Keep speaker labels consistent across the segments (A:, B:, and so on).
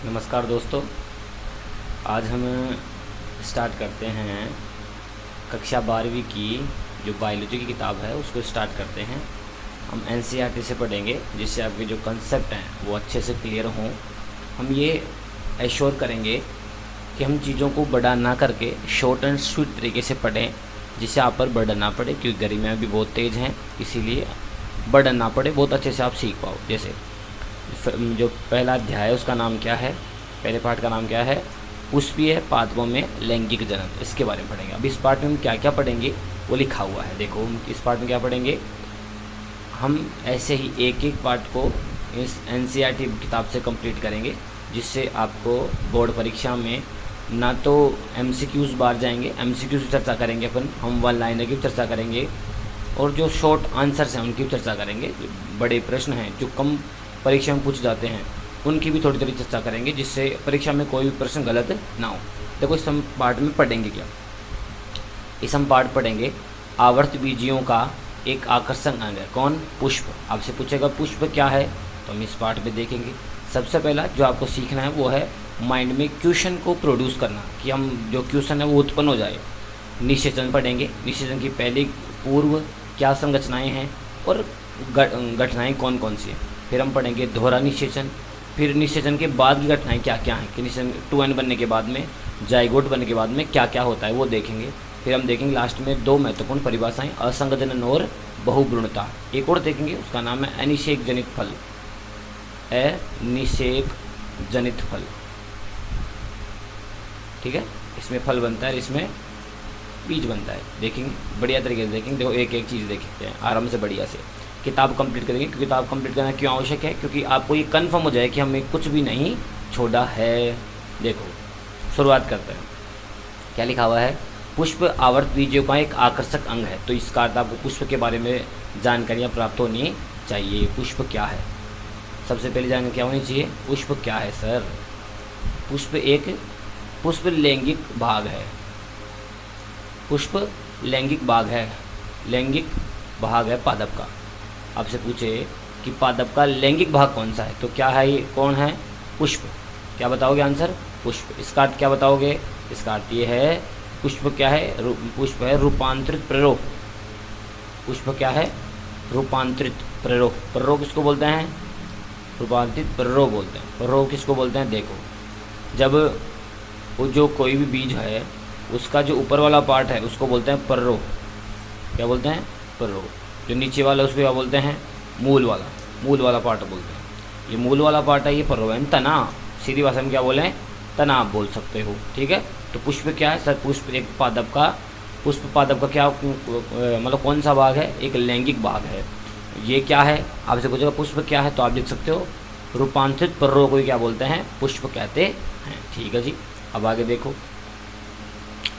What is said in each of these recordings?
A: नमस्कार दोस्तों। आज हम स्टार्ट करते हैं कक्षा 12वीं की जो बायोलॉजी की किताब है उसको स्टार्ट करते हैं। हम एनसीईआरटी से पढ़ेंगे जिससे आपके जो कंसेप्ट हैं वो अच्छे से क्लियर हों। हम ये एश्योर करेंगे कि हम चीज़ों को बड़ा ना करके शॉर्ट एंड स्वीट तरीके से पढ़ें जिससे आप पर बर्डन ना पड़े, क्योंकि गर्मियाँ भी बहुत तेज़ हैं, इसीलिए बर्डन ना पड़े, बहुत अच्छे से आप सीख पाओ। जैसे जो पहला अध्याय है उसका नाम क्या है, पहले पाठ का नाम क्या है, पुष्पीय पादपों में लैंगिक जनन, इसके बारे में पढ़ेंगे। अब इस पाठ में हम क्या क्या पढ़ेंगे वो लिखा हुआ है, देखो हम इस पाठ में क्या पढ़ेंगे। हम ऐसे ही एक एक पाठ को इस एनसीईआरटी किताब से कंप्लीट करेंगे जिससे आपको बोर्ड परीक्षा में ना तो एमसीक्यूज़ बाहर जाएंगे, एमसीक्यूज़ की चर्चा करेंगे हम वन लाइनर की चर्चा करेंगे, और जो शॉर्ट आंसर्स हैं उनकी चर्चा करेंगे। जो बड़े प्रश्न हैं जो कम परीक्षा में पूछ जाते हैं उनकी भी थोड़ी थोड़ी चर्चा करेंगे जिससे परीक्षा में कोई भी प्रश्न गलत ना हो। देखो इस हम पाठ में पढ़ेंगे क्या, इस हम पाठ पढ़ेंगे आवर्त बीजियों का एक आकर्षक अंग है। कौन? पुष्प। आपसे पूछेगा पुष्प क्या है, तो हम इस पाठ में देखेंगे। सबसे पहला जो आपको सीखना है वो है माइंड में क्वेश्चन को प्रोड्यूस करना, कि हम जो क्वेश्चन है वो उत्पन्न हो जाए। निषेचन पढ़ेंगे, निषेचन की पहली पूर्व क्या संरचनाएँ हैं और घटनाएँ कौन कौन सी हैं। फिर हम पढ़ेंगे दोहरा निषेचन, फिर निषेचन के बाद की घटनाएं क्या क्या हैं, कि निषेचन 2n बनने के बाद में, जाइगोट बनने के बाद में क्या क्या होता है वो देखेंगे। फिर हम देखेंगे लास्ट में दो महत्वपूर्ण परिभाषाएं, असंग जनन और बहुभ्रूणता। एक और देखेंगे उसका नाम है अनिषेक जनित फल, अनिषेक जनित फल। ठीक है, इसमें फल बनता है, इसमें बीज बनता है। देखेंगे बढ़िया तरीके से देखेंगे। देखो एक एक चीज़ देखते हैं आराम से बढ़िया से, किताब कंप्लीट करेंगे। क्योंकि किताब कंप्लीट करना क्यों आवश्यक है, क्योंकि आपको ये कन्फर्म हो जाए कि हमने कुछ भी नहीं छोड़ा है। देखो शुरुआत करते हैं, क्या लिखा हुआ है, पुष्प आवर्त बीजों का एक आकर्षक अंग है। तो इसका अर्थ आपको पुष्प के बारे में जानकारियाँ प्राप्त होनी चाहिए। पुष्प क्या है, सबसे पहले जानकारी क्या होनी चाहिए, पुष्प क्या है सर। पुष्प लैंगिक भाग है, पुष्प लैंगिक भाग है, लैंगिक भाग है पादप का। आपसे पूछे कि पादप का लैंगिक भाग कौन सा है, तो क्या है ये, कौन है, पुष्प। क्या बताओगे आंसर, पुष्प। इसका अर्थ क्या बताओगे, इसका अर्थ ये है पुष्प क्या है, पुष्प है रूपांतरित प्ररोह। पुष्प क्या है, रूपांतरित प्ररोह। प्ररोह किसको बोलते हैं, रूपांतरित प्ररोह बोलते हैं। प्ररोह किसको बोलते हैं, देखो जब वो जो कोई भी बीज है उसका जो ऊपर वाला पार्ट है उसको बोलते हैं प्ररोह। क्या बोलते हैं, प्ररोह। जो नीचे वाला उसको क्या बोलते हैं, मूल वाला पार्ट बोलते हैं। ये मूल वाला पार्ट है, ये प्ररोह है। तना, सीधी भाषा में क्या बोलें, तना आप बोल सकते हो। ठीक है, तो पुष्प क्या है सर, पुष्प एक पादप का, पुष्प पादप का क्या मतलब कौन सा भाग है, एक लैंगिक भाग है। ये क्या है, आपसे पूछेगा पुष्प क्या है तो आप लिख सकते हो रूपांतरित प्ररोह को क्या बोलते हैं, पुष्प कहते हैं। ठीक है जी, अब आगे देखो,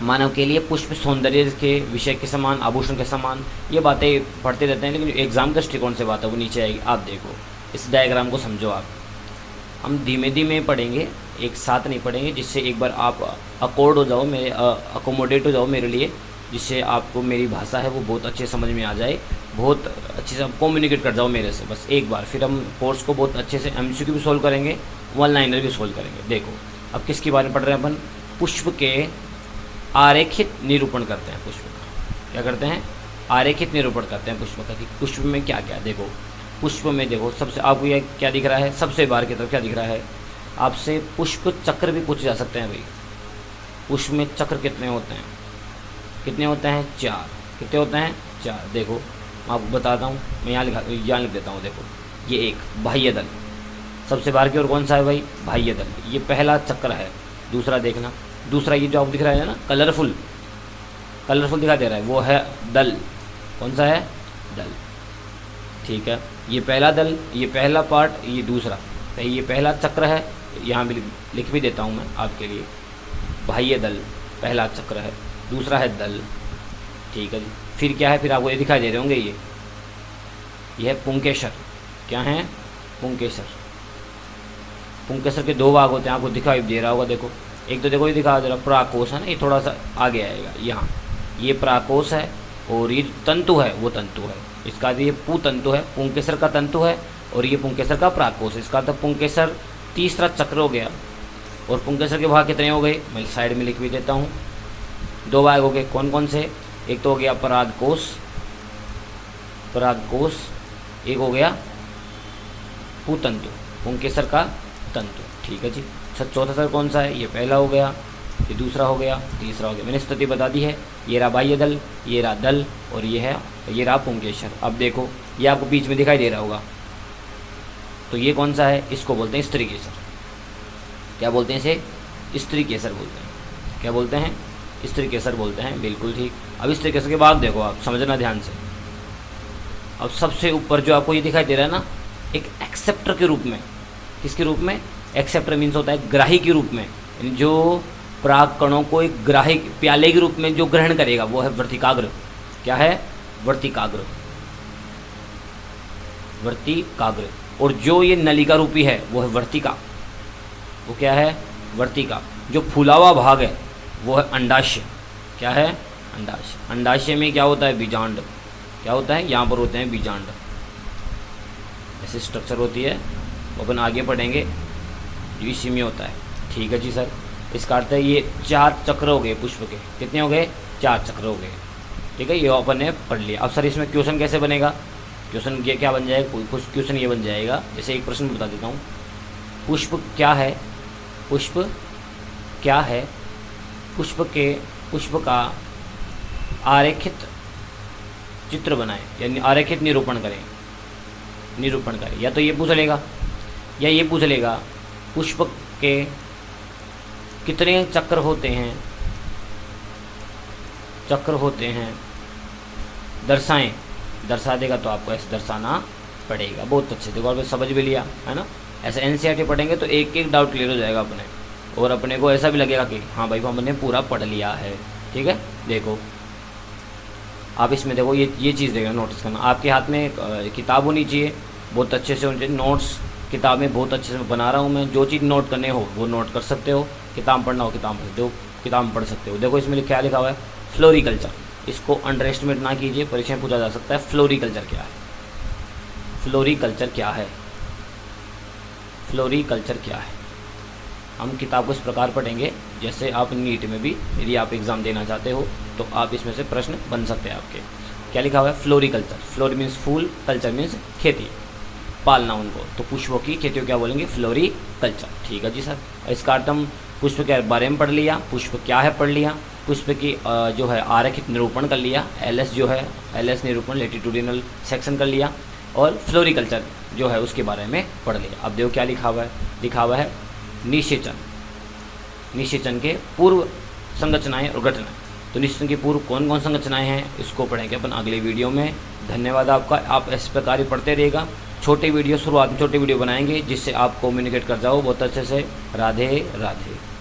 A: मानव के लिए पुष्प सौंदर्य के विषय के समान, आभूषण के समान, ये बातें पढ़ते रहते हैं, लेकिन जो एग्जाम दृष्टिकोण से बात है वो नीचे आएगी। आप देखो इस डायग्राम को समझो आप, हम धीमे धीमे पढ़ेंगे, एक साथ नहीं पढ़ेंगे, जिससे एक बार आप अकॉर्ड हो जाओ मेरे, अकोमोडेट हो जाओ मेरे लिए, जिससे आपको मेरी भाषा है वो बहुत अच्छे समझ में आ जाए, बहुत अच्छे से कम्युनिकेट कर जाओ मेरे से बस एक बार। फिर हम कोर्स को बहुत अच्छे से एमसीक्यू भी सोल्व करेंगे, वन लाइनर भी सोल्व करेंगे। देखो अब किसके बारे में पढ़ रहे हैं अपन, पुष्प के आरेखित निरूपण करते हैं। पुष्प का क्या करते हैं, आरेखित निरूपण करते हैं पुष्प का, कि पुष्प में क्या क्या। देखो पुष्प में देखो सबसे आपको यह क्या दिख रहा है, सबसे बाहर की तरफ क्या दिख रहा है, आपसे पुष्प चक्र भी पूछे जा सकते हैं भाई। पुष्प में चक्र कितने होते हैं, कितने होते हैं, 4। कितने होते हैं, 4। देखो मैं आपको बताता हूँ, मैं यहाँ लिख देता हूँ। देखो ये एक बाह्य दल, सबसे बाहर की ओर कौन सा है भाई, बाह्य दल, ये पहला चक्र है। दूसरा देखना, दूसरा ये जो आपको दिख रहा है ना कलरफुल दिखाई दे रहा है, वो है दल। कौन सा है, दल। ठीक है, ये पहला दल, ये पहला पार्ट, ये दूसरा, ये पहला चक्र है। यहाँ भी लिख भी देता हूँ मैं आपके लिए, बाह्य दल पहला चक्र है, दूसरा है दल। ठीक है जी, फिर क्या है, फिर आपको ये दिखाई दे रहे होंगे, ये है पुंकेसर। क्या है, पुंकेसर। पुंकेसर के 2 भाग होते हैं, आपको दिखाई दे रहा होगा। देखो एक तो देखो ये दिखा दे रहा, प्राकोष है ना, ये थोड़ा सा आगे आएगा यहाँ, ये प्राकोष है, और ये तंतु है वो तंतु है। इसका ये तंतु है, पुंकेसर का तंतु है, और ये पुंकेसर का प्राकोष। इसका तो पुंकेसर तीसरा चक्र हो गया, और पुंकेसर के भाग कितने हो गए, मैं साइड में लिख भी देता हूँ। 2 भाग हो गए, कौन कौन से, एक तो हो गया पराग कोश, एक हो गया पुतंतु, पुंकेसर का तंतु, ठीक है जी। चौथा सर कौन सा है, ये पहला हो गया, ये दूसरा हो गया, तीसरा हो गया। मैंने स्थिति बता दी है, ये रहा बाह्य दल, ये रहा दल, और ये रहा पुंकेसर। अब देखो ये आपको बीच में दिखाई दे रहा होगा, तो ये कौन सा है, इसको बोलते हैं स्त्री केसर। क्या बोलते हैं इसे, स्त्री केसर बोलते हैं। क्या बोलते हैं, स्त्री केसर बोलते हैं, बिल्कुल ठीक। अब स्त्री केसर के बाद देखो, आप समझना ध्यान से। अब सबसे ऊपर जो आपको ये दिखाई दे रहा है ना, एक एक्सेप्टर के रूप में, किसके रूप में, एक्सेप्टर मीन्स होता है ग्राही के रूप में, जो पराग कणों को एक ग्राही प्याले के रूप में जो ग्रहण करेगा वो है वर्तिकाग्र। क्या है, वर्तिकाग्र, वर्तिकाग्र। और जो ये नलिका रूपी है वो है वर्तिका, वो क्या है, वर्तिका। जो फूला हुआ भाग है वो है अंडाशय। क्या है, अंडाशय। अंडाशय में क्या होता है, बीजांड। क्या होता है, यहाँ पर होते हैं बीजांड। ऐसी स्ट्रक्चर होती है, वो अपन आगे पढ़ेंगे, जो इसी में होता है, ठीक है जी सर। इसका अर्थ है ये 4 चक्र हो गए पुष्प के, कितने हो गए, 4 चक्र हो गए, ठीक है। ये अपन ने पढ़ लिया। अब सर इसमें क्वेश्चन कैसे बनेगा, क्वेश्चन ये क्या बन जाएगा, कुछ क्वेश्चन ये बन जाएगा। जैसे एक प्रश्न बता देता हूँ, पुष्प क्या है, पुष्प क्या है, पुष्प का आरेखित चित्र बनाएं, यानी आरेखित निरूपण करें। या तो ये पूछ लेगा, या ये पूछ लेगा पुष्प के कितने चक्र होते हैं, दर्शा देगा, तो आपको ऐसे दर्शाना पड़ेगा। बहुत अच्छे, देखो आप समझ भी लिया है ना। ऐसे एनसीईआरटी पढ़ेंगे तो एक एक डाउट क्लियर हो जाएगा अपने, और अपने को ऐसा भी लगेगा कि हाँ भाई हमने पूरा पढ़ लिया है, ठीक है। देखो आप इसमें देखो, ये चीज़ देखना, नोटिस करना। आपके हाथ में किताब होनी चाहिए, बहुत अच्छे से होनी चाहिए। नोट्स किताब में बहुत अच्छे से बना रहा हूँ मैं, जो चीज़ नोट करने हो वो नोट कर सकते हो, किताब पढ़ना हो किताब पढ़ सकते हो। देखो इसमें क्या लिखा हुआ है, फ्लोरिकल्चर। इसको अंडर एस्टिमेट ना कीजिए, परीक्षा में पूछा जा सकता है। फ्लोरिकल्चर क्या है, फ्लोरिकल्चर क्या है, फ्लोरिकल्चर क्या है। हम किताब को इस प्रकार पढ़ेंगे जैसे आप नीट में भी, यदि आप एग्ज़ाम देना चाहते हो तो आप इसमें से प्रश्न बन सकते हैं आपके। क्या लिखा हुआ है, फ्लोरिकल्चर। फ्लोरी मीन्स फूल, कल्चर मीन्स खेती, पालना उनको। तो पुष्पों की खेती को क्या बोलेंगे, फ्लोरिकल्चर, ठीक है जी सर। इसका अर्थ हम पुष्प के बारे में पढ़ लिया, पुष्प क्या है पढ़ लिया, पुष्प की जो है आरेखित निरूपण कर लिया, एलएस जो है एलएस निरूपण लेटिट्यूडिनल सेक्शन कर लिया, और फ्लोरिकल्चर जो है उसके बारे में पढ़ लिया। अब देखो क्या लिखा हुआ है निषेचन के पूर्व संरचनाएं और घटनाएं। तो निषेचन के पूर्व कौन कौन संरचनाएं हैं, इसको पढ़ेंगे अपन अगले वीडियो में। धन्यवाद आपका, आप इस प्रकार ही पढ़ते रहिएगा। छोटे वीडियो, शुरुआत में छोटे वीडियो बनाएंगे जिससे आप कम्युनिकेट कर जाओ बहुत अच्छे से। राधे राधे।